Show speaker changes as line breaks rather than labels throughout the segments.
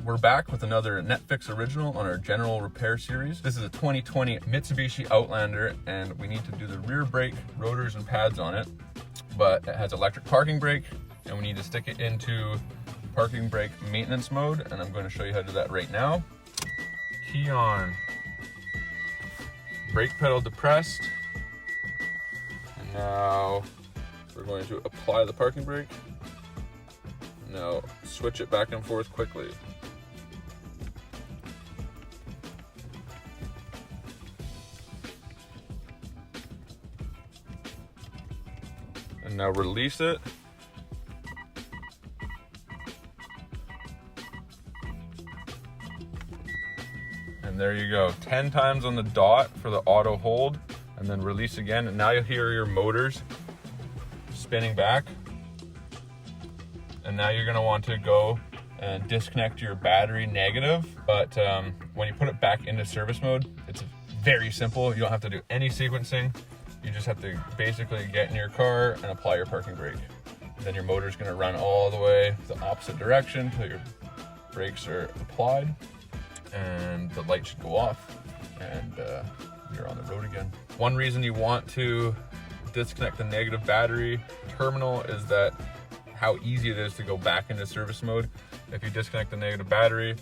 We're back with another Netfix original on our general repair series. This is a 2020 Mitsubishi Outlander, and we need to do the rear brake rotors and pads on it, but it has electric parking brake, and we need to stick it into parking brake maintenance mode, and I'm going to show you how to do that right now. Key on, brake pedal depressed, and now we're going to apply the parking brake. Now switch it back and forth quickly. And now release it. And there you go, 10 times on the dot for the auto hold, and then release again. And now you'll hear your motors spinning back. And now you're gonna want to go and disconnect your battery negative. But when you put it back into service mode, it's very simple. You don't have to do any sequencing. You just have to basically get in your car and apply your parking brake. Then your motor's gonna run all the way the opposite direction until your brakes are applied, and the light should go off, and you're on the road again. One reason you want to disconnect the negative battery terminal is that how easy it is to go back into service mode. If you disconnect the negative battery,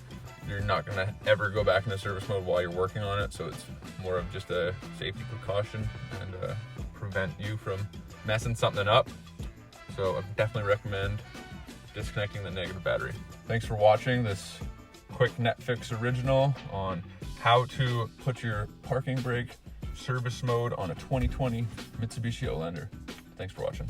you're not gonna ever go back into service mode while you're working on it, so it's more of just a safety precaution and prevent you from messing something up. So I definitely recommend disconnecting the negative battery. Thanks for watching this quick Netfix original on how to put your parking brake service mode on a 2020 Mitsubishi Outlander. Thanks for watching.